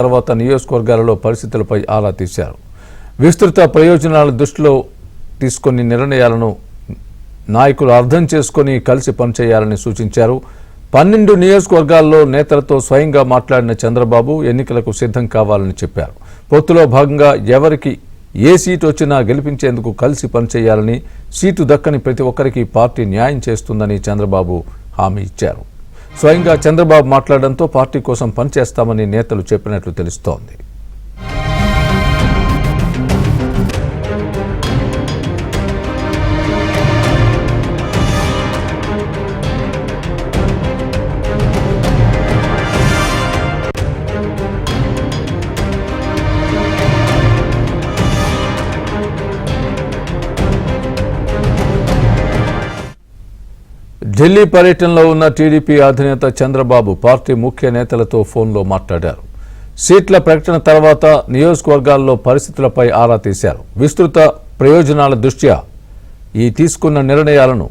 తర్వాత నియోజకవర్గాలలో పరిస్థితులపై ఆరా తీశారు. విస్తృత ప్రయోజనాల దృష్టిలో తీసుకుని నిర్ణయాలను నాయకులు అర్థం చేసుకుని కలిసి పనిచేయాలని సూచించారు. 12 నియోజకవర్గాల్లో నేతలతో స్వయంగా మాట్లాడిన చంద్రబాబు ఎన్నికలకు సిద్ధం కావాలని చెప్పారు. పొత్తులో భాగంగా ఎవరికి ఏ సీటు వచ్చినా గెలిపించేందుకు కలిసి పనిచేయాలని, సీటు దక్కని ప్రతి ఒక్కరికి పార్టీ న్యాయం చేస్తుందని చంద్రబాబు హామీ ఇచ్చారు. స్వయంగా చంద్రబాబు మాట్లాడడంతో పార్టీ కోసం పనిచేస్తామని నేతలు చెప్పినట్లు తెలుస్తోంది. ఢిల్లీ పర్యటనలో ఉన్న టీడీపీ అధినేత చంద్రబాబు పార్టీ ముఖ్య నేతలతో ఫోన్లో మాట్లాడారు. సీట్ల ప్రకటన తర్వాత నియోజకవర్గాల్లో పరిస్థితులపై ఆరా తీశారు. విస్తృత ప్రయోజనాల దృష్ట్యా ఈ తీసుకున్న నిర్ణయాలను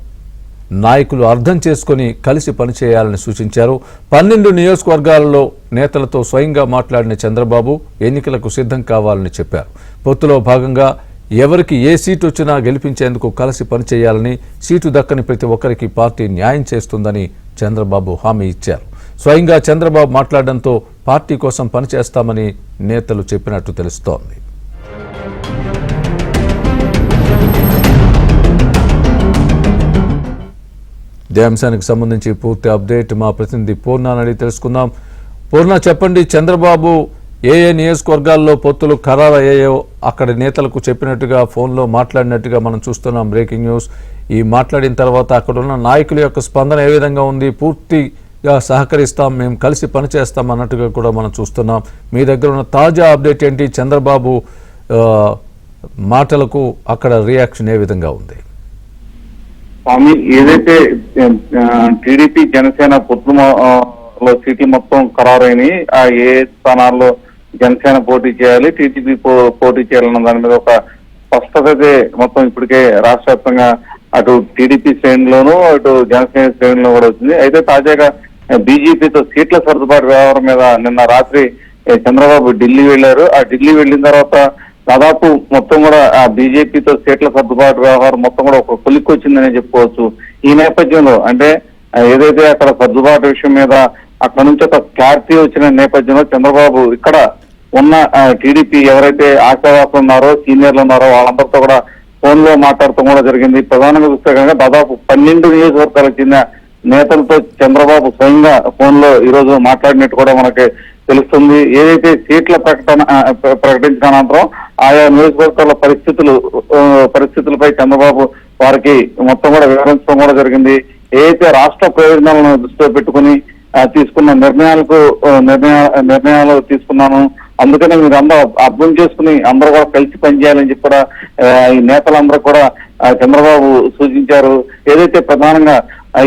నాయకులు అర్థం చేసుకుని కలిసి పనిచేయాలని సూచించారు. 12 నియోజకవర్గాలలో నేతలతో స్వయంగా మాట్లాడిన చంద్రబాబు ఎన్నికలకు సిద్ధం కావాలని చెప్పారు. పొత్తులో భాగంగా ఎవరికి ఏ సీటు వచ్చినా గెలిపించేందుకు కలిసి పనిచేయాలని, సీటు దక్కని ప్రతి ఒక్కరికి పార్టీ న్యాయం చేస్తుందని చంద్రబాబు హామీ ఇచ్చారు. స్వయంగా చంద్రబాబు మాట్లాడడంతో పార్టీ కోసం పనిచేస్తామని నేతలు చెప్పినట్టు తెలుస్తోంది. ఇదే అంశానికి సంబంధించి పూర్తి అప్డేట్ మా ప్రతినిధి పూర్ణ అడిగి తెలుసుకుందాం. పూర్ణ, చెప్పండి, చంద్రబాబు ఏ నియోజకవర్గాల్లో పొత్తులు ఖరారయ్యాయో అక్కడ నేతలకు చెప్పినట్టుగా ఫోన్లో మాట్లాడినట్టుగా మనం చూస్తున్నాం. Breaking news. ఈ మాట్లాడిన తర్వాత అక్కడ ఉన్న నాయకుల యొక్క స్పందన ఏ విధంగా ఉంది? పూర్తిగా సహకరిస్తాం, మేము కలిసి పనిచేస్తాం అన్నట్టుగా కూడా మనం చూస్తున్నాం. మీ దగ్గర ఉన్న తాజా అప్డేట్ ఏంటి? చంద్రబాబు మాటలకు అక్కడ రియాక్షన్ ఏ విధంగా ఉంది? స్వామి, ఏదైతే టీడీపీ జనసేన పొత్తులో సీట్లు మొత్తం ఖరారైనవి, ఆ ఏ స్థానాల్లో జనసేన పోటీ చేయాలి, టీడీపీ పోటీ చేయాలన్న దాని మీద ఒక స్పష్టత అయితే మొత్తం ఇప్పటికే రాష్ట్ర వ్యాప్తంగా అటు టీడీపీ శ్రేణిలోనూ అటు జనసేన శ్రేణిలో కూడా వచ్చింది. అయితే తాజాగా బీజేపీతో సీట్ల సర్దుబాటు వ్యవహారం మీద నిన్న రాత్రి చంద్రబాబు ఢిల్లీ వెళ్లారు. ఆ ఢిల్లీ వెళ్లిన తర్వాత దాదాపు మొత్తం కూడా ఆ బీజేపీతో సీట్ల సర్దుబాటు వ్యవహారం మొత్తం కూడా ఒక కొలిక్కొచ్చిందనే చెప్పుకోవచ్చు. ఈ నేపథ్యంలో అంటే ఏదైతే అక్కడ సర్దుబాటు విషయం మీద అక్కడ నుంచి ఒక క్లారిటీ వచ్చిన నేపథ్యంలో చంద్రబాబు ఇక్కడ ఉన్న టీడీపీ ఎవరైతే ఆశావాసులు ఉన్నారో, సీనియర్లు ఉన్నారో వాళ్ళందరితో కూడా ఫోన్ లో మాట్లాడటం కూడా జరిగింది. ప్రధానంగా చూస్తే కనుక దాదాపు 12 నియోజకవర్గాలకు చెందిన నేతలతో చంద్రబాబు స్వయంగా ఫోన్ లో ఈ రోజు మాట్లాడినట్టు కూడా మనకి తెలుస్తుంది. ఏదైతే సీట్ల ప్రకటించిన అనంతరం ఆయా నియోజకవర్గాల పరిస్థితులపై చంద్రబాబు వారికి మొత్తం కూడా వివరించడం కూడా జరిగింది. ఏదైతే రాష్ట్ర ప్రయోజనాలను దృష్టిలో పెట్టుకుని తీసుకున్న నిర్ణయాలు తీసుకున్నాను, అందుకనే మీరు అందరూ అర్థం చేసుకుని అందరూ కూడా కలిసి పనిచేయాలని చెప్పి కూడా ఈ నేతలందరూ కూడా చంద్రబాబు సూచించారు. ఏదైతే ప్రధానంగా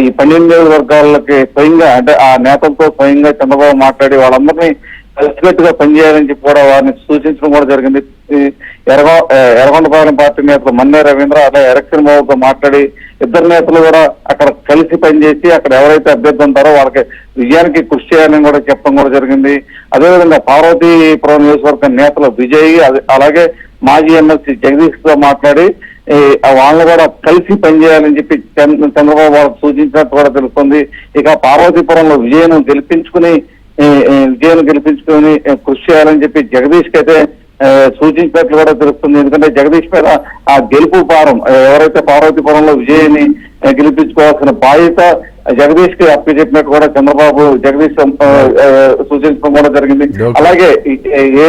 ఈ 12 వర్గాలకి స్వయంగా అంటే ఆ నేతలతో స్వయంగా చంద్రబాబు మాట్లాడి వాళ్ళందరినీ కలిసికట్టుగా పనిచేయాలని చెప్పి కూడా వారిని సూచించడం కూడా జరిగింది. ఎర్రగొండపాలెం పార్టీ నేతలు మన్నే రవీంద్ర అలాగే ఎలక్షన్ బాబుతో మాట్లాడి ఇద్దరు నేతలు కూడా అక్కడ కలిసి పనిచేసి అక్కడ ఎవరైతే అభ్యర్థి ఉంటారో వాళ్ళకి విజయానికి కృషి చేయాలని కూడా చెప్పడం కూడా జరిగింది. అదేవిధంగా పార్వతీపురం నియోజకవర్గ నేతలు విజయ్ అలాగే మాజీ ఎమ్మెల్సీ జగదీష్ తో మాట్లాడి వాళ్ళని కూడా కలిసి పనిచేయాలని చెప్పి చంద్రబాబు వాళ్ళకు సూచించినట్టు కూడా తెలుస్తుంది. ఇక పార్వతీపురంలో విజయను గెలిపించుకుని కృషి చేయాలని చెప్పి జగదీష్ కి అయితే సూచించినట్లు కూడా తెలుస్తుంది. ఎందుకంటే జగదీష్ మీద ఆ గెలుపు భారం ఎవరైతే పార్వతీపురంలో విజయాన్ని గెలిపించుకోవాల్సిన బాధ్యత జగదీష్ కి అప్పచెప్పినట్టు కూడా చంద్రబాబు జగదీష్ సూచించడం కూడా జరిగింది. అలాగే ఏ